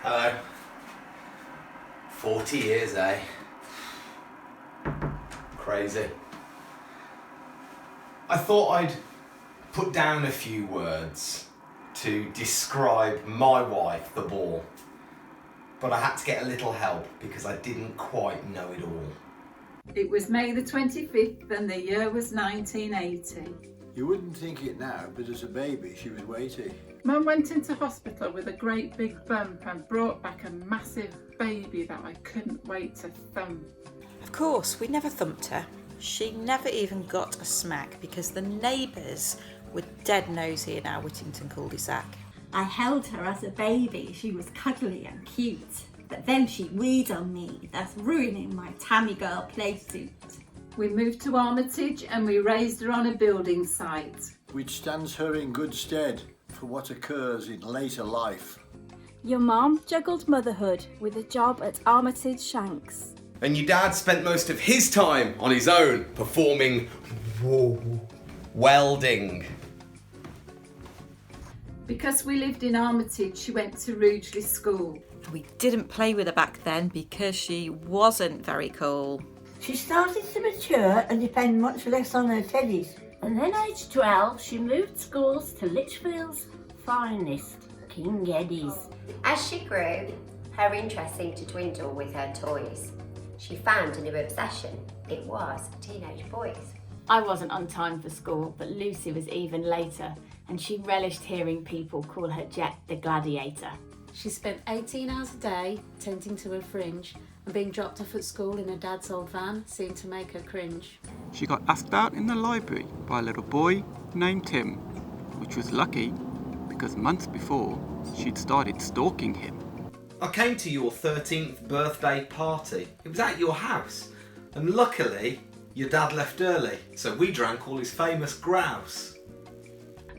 Hello. 40 years, eh? Crazy. I thought I'd put down a few words to describe my wife, the ball. But I had to get a little help because I didn't quite know it all. It was May the 25th and the year was 1980. You wouldn't think it now, but as a baby she was weighty. Mum went into hospital with a great big bump and brought back a massive baby that I couldn't wait to thump. Of course, we never thumped her. She never even got a smack because the neighbours were dead nosy in our Whittington cul-de-sac. I held her as a baby. She was cuddly and cute. But then she weed on me. That's ruining my Tammy girl playsuit. We moved to Armitage and we raised her on a building site. Which stands her in good stead for what occurs in later life. Your mum juggled motherhood with a job at Armitage Shanks. And your dad spent most of his time on his own performing welding. Because we lived in Armitage, she went to Rugeley School. We didn't play with her back then because she wasn't very cool. She started to mature and depend much less on her teddies. And then aged 12, she moved schools to Lichfield's finest, King Eddie's. As she grew, her interest seemed to dwindle with her toys. She found a new obsession. It was teenage boys. I wasn't on time for school, but Lucy was even later, and she relished hearing people call her Jet the Gladiator. She spent 18 hours a day tending to her fringe, and being dropped off at school in her dad's old van seemed to make her cringe. She got asked out in the library by a little boy named Tim, which was lucky because months before she'd started stalking him. I came to your 13th birthday party. It was at your house. And luckily, your dad left early, so we drank all his famous grouse.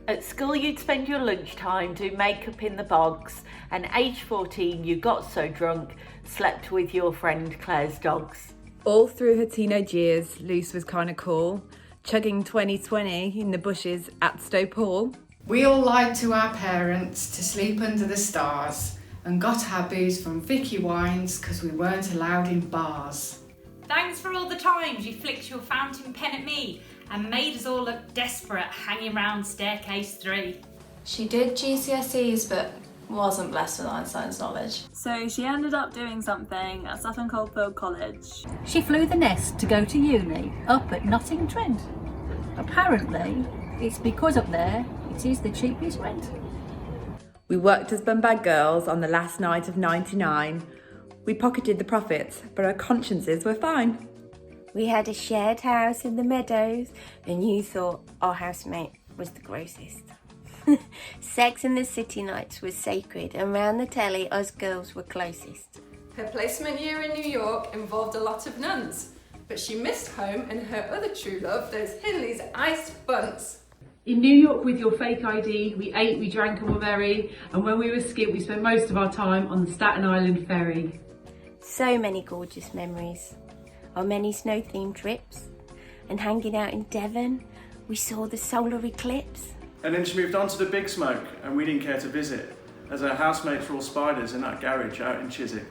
At school you'd spend your lunchtime doing makeup in the bogs, and age 14 you got so drunk, slept with your friend Claire's dogs. All through her teenage years, Luce was kind of cool, chugging 2020 in the bushes at Stoke Hall. We all lied to our parents to sleep under the stars and got our booze from Vicky Wines because we weren't allowed in bars. Thanks for all the times you flicked your fountain pen at me and made us all look desperate hanging round staircase 3. She did GCSEs but wasn't blessed with Einstein's knowledge. So she ended up doing something at Sutton Coldfield College. She flew the nest to go to uni up at Notting Trent. Apparently, it's because up there it is the cheapest rent. We worked as bum bag girls on the last night of 99. We pocketed the profits, but our consciences were fine. We had a shared house in the meadows, and you thought our housemate was the grossest. Sex in the City nights was sacred, and round the telly us girls were closest. Her placement year in New York involved a lot of nuns, but she missed home and her other true love, those Hindley's iced buns. In New York with your fake ID, we ate, we drank and were merry, and when we were skint we spent most of our time on the Staten Island ferry. So many gorgeous memories. On many snow-themed trips, and hanging out in Devon, we saw the solar eclipse. And then she moved on to the Big Smoke, and we didn't care to visit, as her housemates were all spiders in that garage out in Chiswick.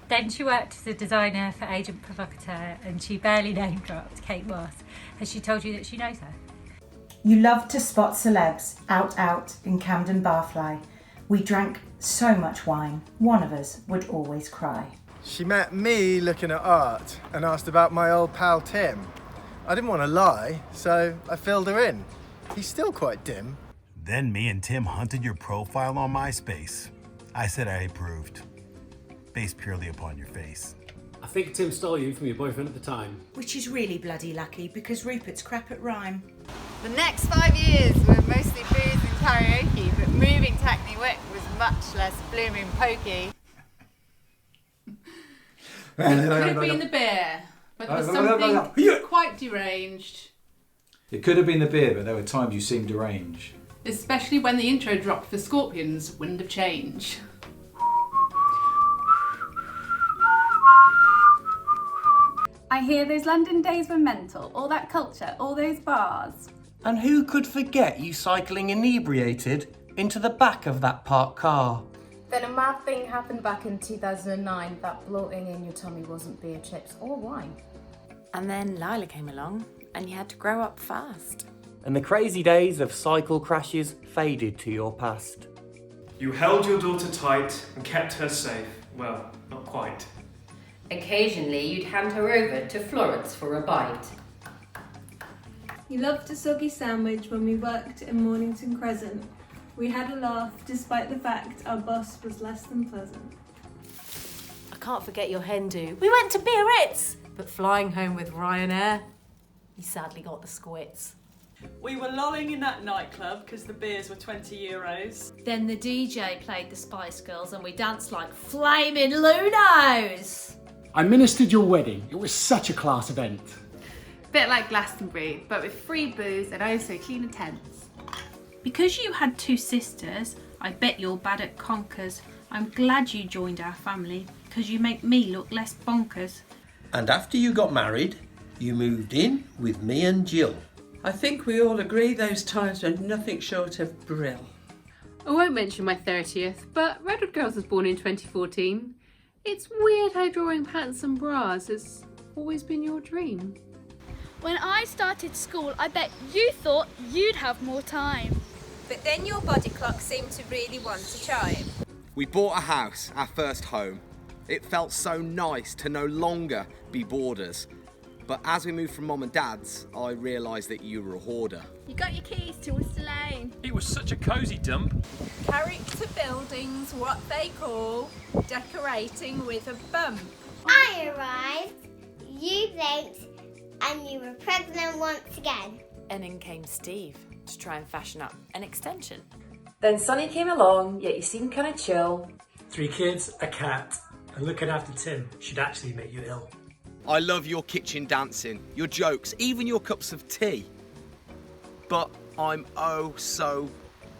Then she worked as a designer for Agent Provocateur, and she barely name-dropped Kate Moss. Has she told you that she knows her? You loved to spot celebs out in Camden Barfly. We drank so much wine, one of us would always cry. She met me looking at art and asked about my old pal Tim. I didn't want to lie, so I filled her in. He's still quite dim. Then me and Tim hunted your profile on MySpace. I said I approved, based purely upon your face. I think Tim stole you from your boyfriend at the time. Which is really bloody lucky because Rupert's crap at rhyme. The next 5 years were mostly booze and karaoke, but moving to Hackney Wick was much less blooming pokey. It could have been the beer, but there was something quite deranged. It could have been the beer, but there were times you seemed deranged. Especially when the intro dropped for Scorpions' Wind of Change. I hear those London days were mental, all that culture, all those bars. And who could forget you cycling inebriated into the back of that parked car? Then a mad thing happened back in 2009. That bloating in your tummy wasn't beer chips or wine. And then Lila came along and you had to grow up fast. And the crazy days of cycle crashes faded to your past. You held your daughter tight and kept her safe. Well, not quite. Occasionally you'd hand her over to Florence for a bite. You loved a soggy sandwich when we worked in Mornington Crescent. We had a laugh despite the fact our boss was less than pleasant. I can't forget your hen do. We went to Biarritz, but flying home with Ryanair, you sadly got the squits. We were lolling in that nightclub because the beers were €20. Then the DJ played the Spice Girls and we danced like flaming Lunos. I ministered your wedding. It was such a class event. Bit like Glastonbury, but with free booze and also cleaner tents. Because you had two sisters, I bet you're bad at conkers. I'm glad you joined our family, because you make me look less bonkers. And after you got married, you moved in with me and Jill. I think we all agree those times were nothing short of brill. I won't mention my 30th, but Redwood Girls was born in 2014. It's weird how drawing pants and bras has always been your dream. When I started school, I bet you thought you'd have more time. But then your body clock seemed to really want to chime. We bought a house, our first home. It felt so nice to no longer be boarders. But as we moved from Mum and Dad's, I realised that you were a hoarder. You got your keys to Worcester Lane. It was such a cosy dump. Character buildings, what they call decorating with a bump. I arrived, you blinked, and you were pregnant once again. And in came Steve to try and fashion up an extension. Then Sonny came along, yet you seemed kind of chill. 3 kids, a cat, and looking after Tim should actually make you ill. I love your kitchen dancing, your jokes, even your cups of tea. But I'm oh so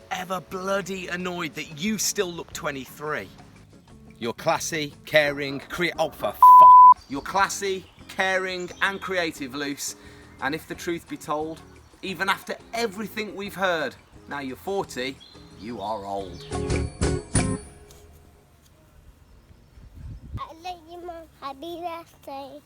ever bloody annoyed that you still look 23. You're classy, caring, oh for f***. You're classy, caring and creative, Luce. And if the truth be told, even after everything we've heard, now you're 40, you are old. I love you, Mum. Happy birthday.